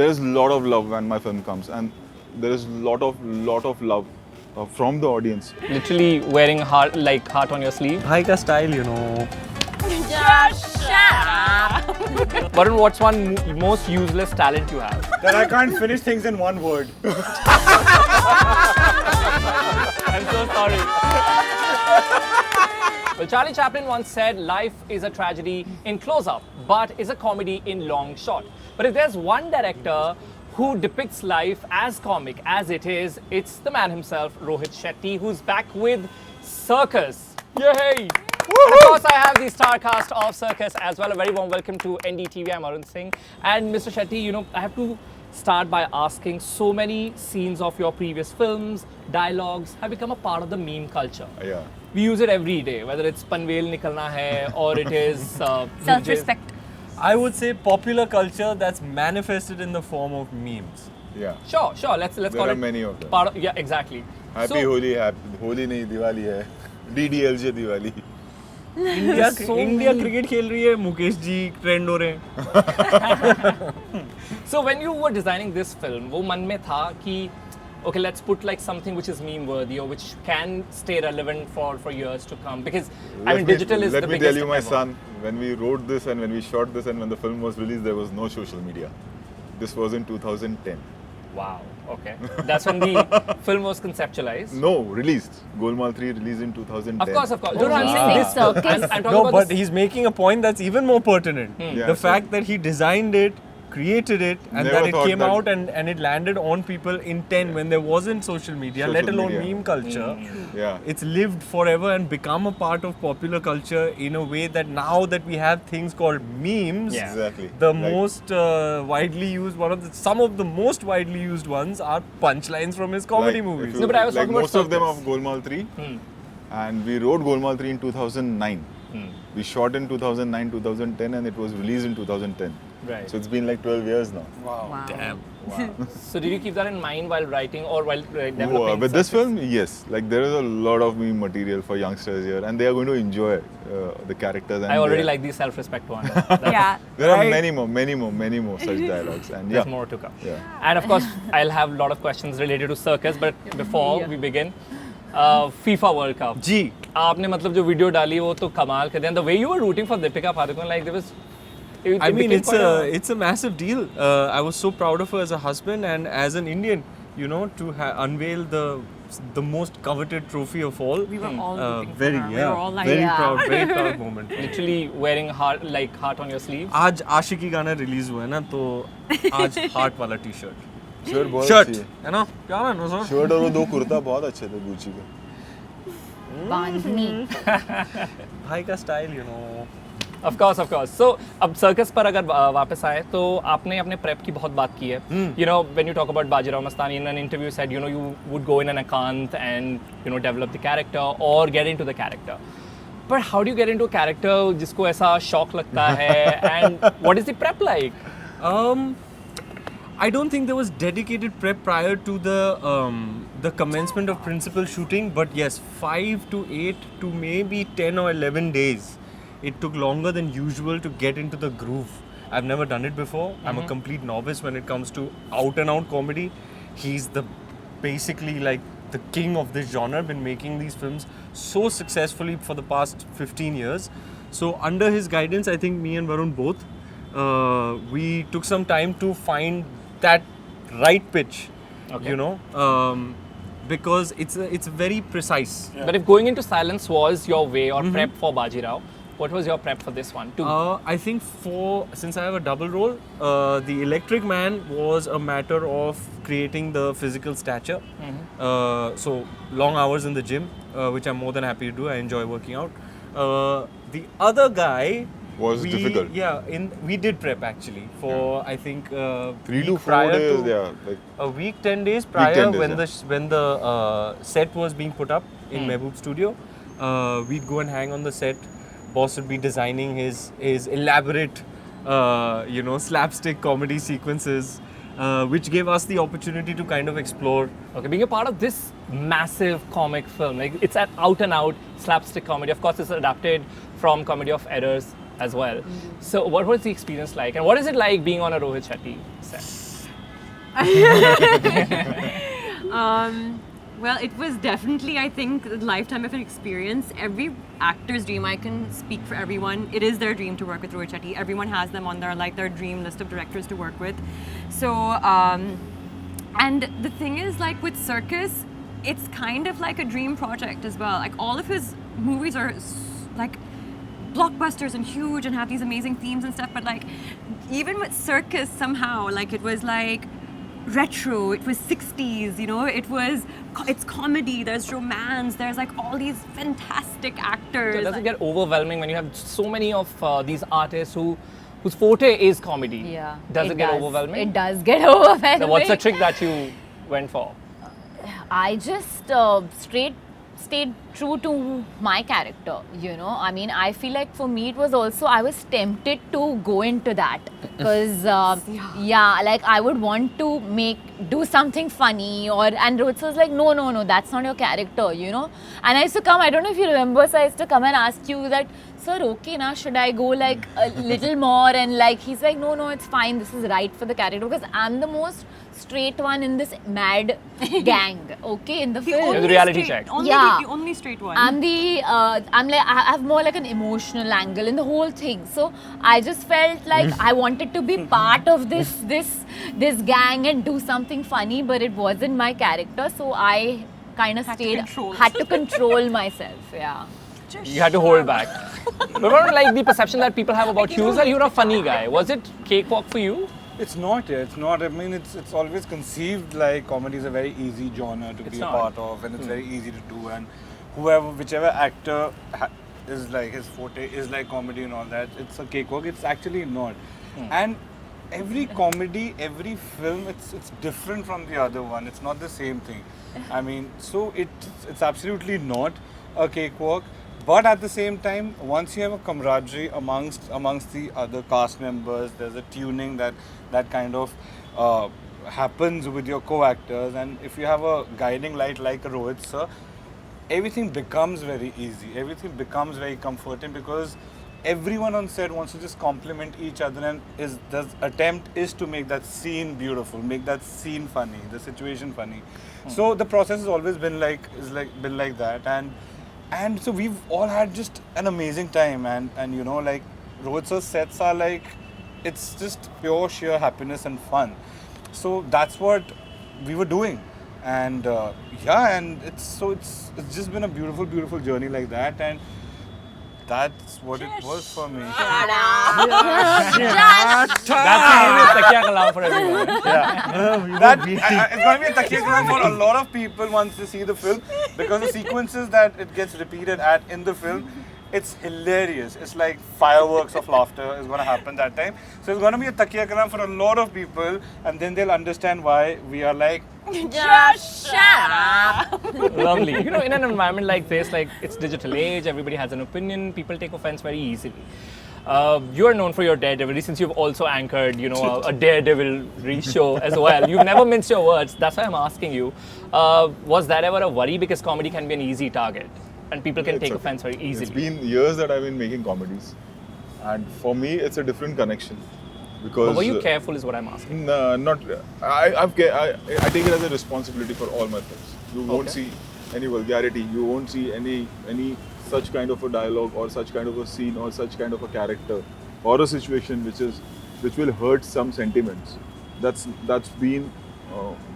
is a lot of love when my film comes, and there is lot of love from the audience. Literally wearing heart on your sleeve. Bhai ka style, you know. Just shut up. Varun, what's one most useless talent you have? That I can't finish things in one word. I'm so sorry. Well, Charlie Chaplin once said, life is a tragedy in close-up, but is a comedy in long shot. But if there's one director who depicts life as comic as it is, it's the man himself, Rohit Shetty, who's back with Cirkus. Yay! And of course, I have the star cast of Cirkus as well. A very warm welcome to NDTV. I'm Arun Singh. And Mr. Shetty, you know, I have to start by asking, so many scenes of your previous films, dialogues have become a part of the meme culture. Yeah. We use it every day, whether it's panvel nikalna hai or it is Self-respect. I would say popular culture that's manifested in the form of memes. Yeah. Sure. Let's There call are it many of them. part of, yeah, exactly. Happy Holi, Holi nahi, Diwali hai. DDLJ Diwali. India cricket खेल रही है, Mukesh ji trend हो रहे हैं. So when you were designing this film, वो मन में था कि okay, let's put like something which is meme worthy or which can stay relevant for years to come, because I mean digital is the biggest. Let me tell you, my ever. son, when we wrote this and when we shot this and when the film was released, there was no social media. This was in 2010. Wow. Okay. That's when the film was conceptualized. No, released. Golmaal 3 released in 2010. Of course. No, Oh, I'm wow. saying this. Circus. I'm talking No, about but this. he's making a point that's even more pertinent. Yeah, The so- fact that he designed it, created it, and Never that it thought came that- out and it landed on people in 10 when there wasn't social media, let Social alone media. meme culture. Yeah. It's lived forever and become a part of popular culture in a way that now that we have things called memes, Yeah. Exactly. the Like- most widely used, some of the most widely used ones are punchlines from his comedy like, movies. if you- No, but I was like talking about most of them Circus. of Golmaal 3. And we wrote Golmaal 3 in 2009. We shot in 2009, 2010 and it was released in 2010. Right. So it's been like 12 years now. Wow. Damn. So did you keep that in mind while writing or while developing? With this Circus? film, yes. Like there is a lot of meme material for youngsters here and they are going to enjoy the characters. And I already they- like the self-respect one. That's- Yeah. There are Right. many more such dialogues. And There's yeah. more to come. Yeah. And of course, I'll have a lot of questions related to Circus, but before we begin, FIFA World Cup. G. आपने मतलब जो video डाली वो तो कमाल कर दिया. And the way you were rooting for Deepika Padukone, like there was. I mean, became quite it's a massive deal. I was so proud of her as a husband and as an Indian, you know, to unveil the most coveted trophy of all. We were all rooting for very, her. We yeah, were all like, very yeah. proud moment. literally wearing heart on your sleeve. आज आशिकी गाना release हुआ है ना, तो आज heart वाला T shirt. Shirt बहुत shirt अच्छी है. है ना, क्या है ना सर. शर्ट और वो दो कुर्ता बहुत अच्छे थे गुच्ची के. Bandhni. भाई का style, you know. Of course. So अब सर्कस पर अगर वापस आए तो आपने अपने प्रेप की बहुत बात की है. You know, when you talk about Bajirao Mastani, in an interview you said, you know, you would go in an account and, you know, develop the character or get into the character. But how do you get into a character जिसको ऐसा शौक लगता है and what is the prep like? I don't think there was dedicated prep prior to the commencement of principal shooting, but yes, 5 to 8 to maybe 10 or 11 days. It took longer than usual to get into the groove. I've never done it before. I'm a complete novice when it comes to out and out comedy. He's basically like the king of this genre, been making these films so successfully for the past 15 years. So under his guidance, I think me and Varun both, we took some time to find that right pitch, you know, because it's very precise. But if going into silence was your way or prep for Bajirao, what was your prep for this one too? I think since I have a double role, the Electric Man was a matter of creating the physical stature. So long hours in the gym, which I'm more than happy to do. I enjoy working out. The other guy Was difficult. Yeah, we did prep actually for I think 3 to 4 prior days, to- yeah. Like, a week, 10 days prior 10 days, when the set was being put up in Mehboob studio, we'd go and hang on the set. Boss would be designing his elaborate, you know, slapstick comedy sequences, which gave us the opportunity to kind of explore. Okay, being a part of this massive comic film, like it's an out and out slapstick comedy. Of course, it's adapted from Comedy of Errors as well. So what was the experience like? And what is it like being on a Rohit Shetty set? Well, it was definitely, I think, a lifetime of an experience. Every actor's dream, I can speak for everyone, it is their dream to work with Rohit Shetty. Everyone has them on their dream list of directors to work with. So, and the thing is, like with Circus, it's kind of like a dream project as well. Like all of his movies are like blockbusters and huge and have these amazing themes and stuff, but like even with Circus somehow, like it was like retro, it was 60s, you know, it's comedy, there's romance, there's like all these fantastic actors. Does it get overwhelming when you have so many of these artists whose forte is comedy? Yeah. Does it get overwhelming? It does get overwhelming. So what's the trick that you went for? I just stayed true to my character, you know. I mean, I feel like for me it was also, I was tempted to go into that because yeah, like I would want to do something funny, and Rohit was like, no, that's not your character, you know. And I used to come, I don't know if you remember, so I used to come and ask you that, sir, okay na, should I go like a little more? And like he's like, no, it's fine, this is right for the character, because I'm the most straight one in this mad gang, okay, in the film. The reality check. The only straight one. I'm like, I have more like an emotional angle in the whole thing. So I just felt like I wanted to be part of this gang and do something funny, but it wasn't my character. So I kind of had to control myself. Yeah. You had to hold back. But what like the perception that people have about you is that you're a funny guy. Was it cakewalk for you? It's not. It's not. I mean, it's always conceived like comedy is a very easy genre to be a part of, and it's very easy to do. And whichever actor is like his forte is like comedy and all that, it's a cakewalk. It's actually not. And every comedy, every film, it's different from the other one. It's not the same thing. I mean, so it's absolutely not a cakewalk. But at the same time, once you have a camaraderie amongst the other cast members, there's a tuning that kind of happens with your co-actors, and if you have a guiding light like a Rohit sir, everything becomes very easy. Everything becomes very comforting because everyone on set wants to just compliment each other, and the attempt is to make that scene beautiful, make that scene funny, the situation funny. So the process has always been like that, and so we've all had just an amazing time, and you know, like Rohit sir's sets are like, it's just pure sheer happiness and fun. So that's what we were doing, and and it's just been a beautiful journey like that, and that's what it was for me. That's the takiya kalam for everyone. It's going to be a takiya kalam for a lot of people once they see the film, because the sequences that it gets repeated in the film, it's hilarious. It's like fireworks of laughter is going to happen that time. So it's going to be a takiya kalam for a lot of people, and then they'll understand why we are like, Just shut up. Lovely. You know, in an environment like this, like it's digital age, everybody has an opinion, people take offense very easily. You are known for your daredevil since you've also anchored, you know, a daredevil show as well. You've never minced your words. That's why I'm asking you. Was that ever a worry? Because comedy can be an easy target and people can take offense very easily. It's been years that I've been making comedies, and for me, it's a different connection. Because but were you careful is what I'm asking. No, not. I take it as a responsibility for all my films. You won't see any vulgarity. You won't see any such kind of a dialogue or such kind of a scene or such kind of a character or a situation which will hurt some sentiments. That's been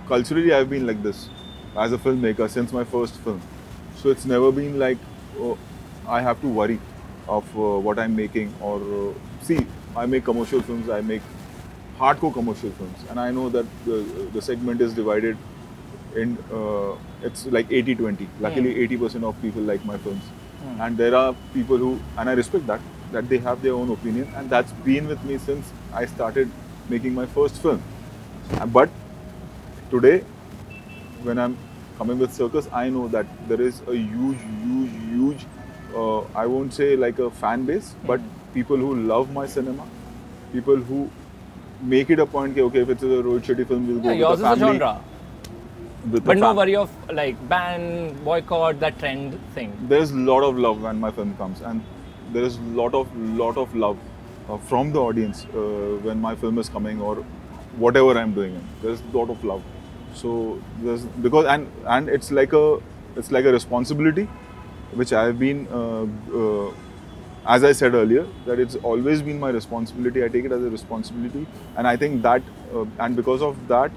culturally I've been like this as a filmmaker since my first film. So it's never been like I have to worry of what I'm making or see. I make commercial films, I make hardcore commercial films, and I know that the segment is divided in, it's like 80-20. Luckily, 80% of people like my films. And there are people who, and I respect that they have their own opinion, and that's been with me since I started making my first film. But today, when I'm coming with Circus, I know that there is a huge, I won't say like a fan base, but people who love my cinema, people who make it a point, okay, if it's a Rohit Shetty film, we'll go with yours the family. Is a genre. But no worry of like ban, boycott, that trend thing. There's a lot of love when my film comes, and there is lot of love from the audience when my film is coming, or whatever I'm doing. There's a lot of love. So there's because and it's like a responsibility, which I've been. As I said earlier, that it's always been my responsibility. I take it as a responsibility, and I think that, and because of that,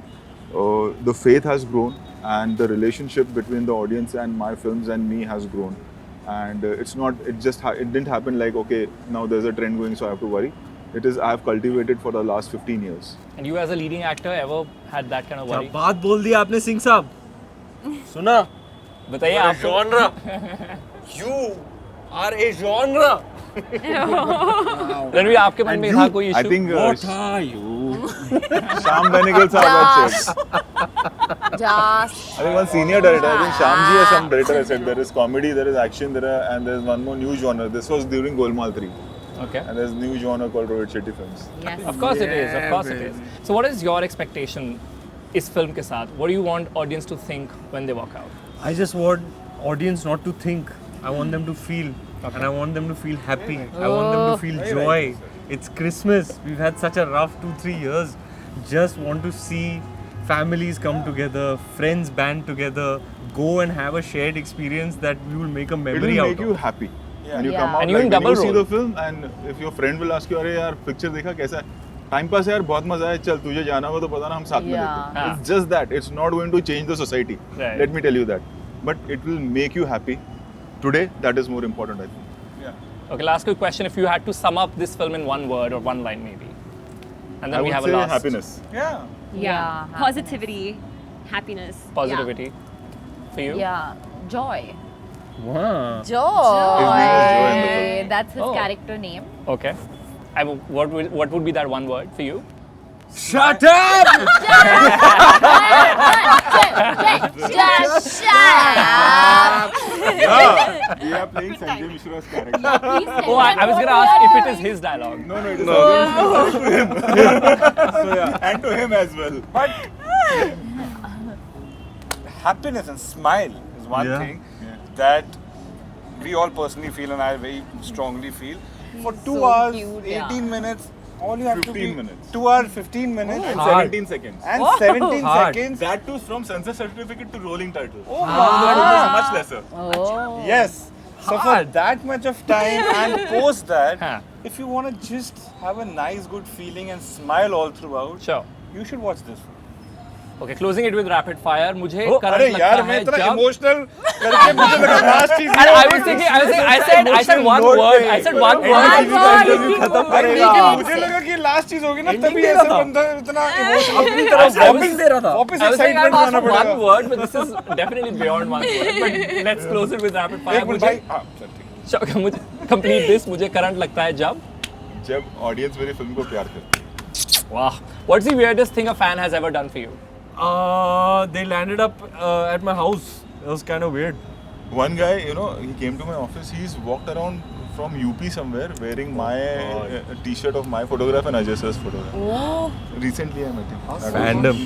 the faith has grown, and the relationship between the audience and my films and me has grown. And it didn't happen like, okay, now there's a trend going, so I have to worry. It is, I have cultivated for the last 15 years. And you as a leading actor ever had that kind of worry? क्या बात बोल दी आपने सिंह साहब? सुना? बताइए आप Genre. You are a genre. Ranveer आपके मन में था कोई I issue? think What are you? Shyam Benegal sir had said. Just I think one senior director, I think Shyamji or some director has said there is comedy, there is action, and there is one more new genre. This was during Golmaal 3. Okay. And there's a new genre called Rohit Shetty films. Yes. Of course it is. Of course it is. So what is your expectation इस film के साथ? What do you want audience to think when they walk out? I just want audience not to think. I want them to feel. And I want them to feel happy. I want them to feel joy. It's Christmas. We've had such a rough 2-3 years. Just want to see families come together, friends band together, go and have a shared experience that we will make a It memory will out make of. you happy. Yeah. When you Yeah. come out, And you like in when double you see role. the film, and if your friend will ask you, अरे यार picture देखा कैसा है? Time pass है यार, बहुत मजा है, चल तुझे जाना होगा तो पता ना हम साथ में Yeah. देखते हैं. हाँ. It's just that. It's not going to change the society. Right. Let me tell you that. But it will make you happy. Today, that is more important, I think. Okay, last quick question. If you had to sum up this film in one word or one line maybe. And then I we would have a say last. happiness. Yeah. Yeah. Positivity, happiness. Positivity. For you? yeah, joy. Wow. Joy. Joy in the film. That's his Oh. character name. Okay. And what would be that one word for you? Shut up! Just shut up. We are playing Sanjay Mishra's character. Oh, I was going to ask if it is his dialogue. No, it is not. To him. So yeah, and to him as well. But happiness and smile is one Yeah. thing that we all personally feel, and I very strongly feel. For 2 so hours, cute, 18 yeah. minutes, all you have to 15 be minutes. 2 hours, 15 minutes, And Hard. 17 seconds. and 17 Hard. seconds. That too from censor certificate to rolling title. Oh That was much lesser. Oh. Yes. So for that much of time and post that, Huh. if you want to just have a nice, good feeling and smile all throughout, Sure. you should watch this. Okay, closing it with rapid fire. मुझे Oh, current अरे लगता यार है मैं इतना जब emotional करके मुझे लगा last चीज And I was thinking, I said one word. I said one word. खत्म करेगा. मुझे लगा कि last चीज होगी ना तभी ऐसे बंदा इतना emotional अपनी तरफ वापस दे रहा था. वापस I was saying excitement I've आना asked one पड़ेगा. word, but this is definitely beyond one word. But let's close it with rapid fire. एक मिनट भाई हाँ चल ठीक है. मुझे complete this. मुझे current लगता है जब. जब audience मेरी film को प्यार करती. Wow. What's the weirdest thing a fan has ever done for you? They landed up at my house. It was kind of weird. One guy, he came to my office. He's walked around from UP somewhere wearing my T-shirt of my photograph and Ajay sir's photograph. Oh. Recently, I met him. That was Random.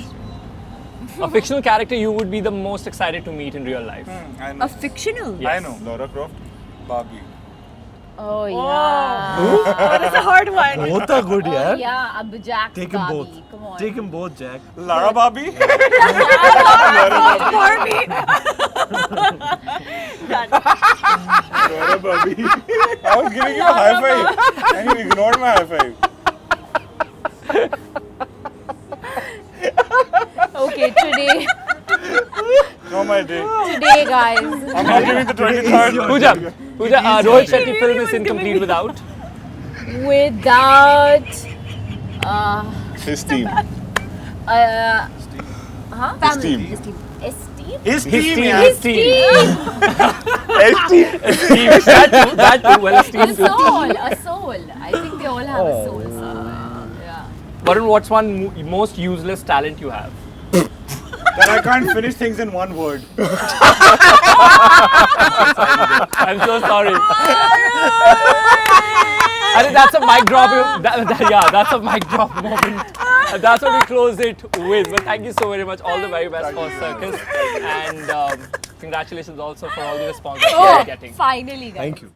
A fictional character you would be the most excited to meet in real life. I know. A fictional. Yes. I know. Laura Croft. Barbie. Oh yeah. Oh, that's a hard one. Both are good, yeah. Yeah, Ab Jack Take them both. Barbie. Come on. Take them both, Jack. Lara Barbie. Barbie. Laura Barbie. I was giving you a high five and you ignored my high five. Okay, today, No, my day. guys. I'm not giving the 23rd. Pooja, Rohit Shetty film is incomplete without. Without His team. family. His team. Esteem? His team, team, yeah. his team. Esteem. That too, well A esteemed. soul. A soul. I think they all have a soul somewhere. Yeah. Varun, what's one most useless talent you have? That I can't finish things in one word. I'm so sorry. I think that's a mic drop. That's a mic drop moment. And that's what we close it with. But thank you so very much. All the very best for Circus. And congratulations also for all the responses we are getting. Finally, guys. Thank you.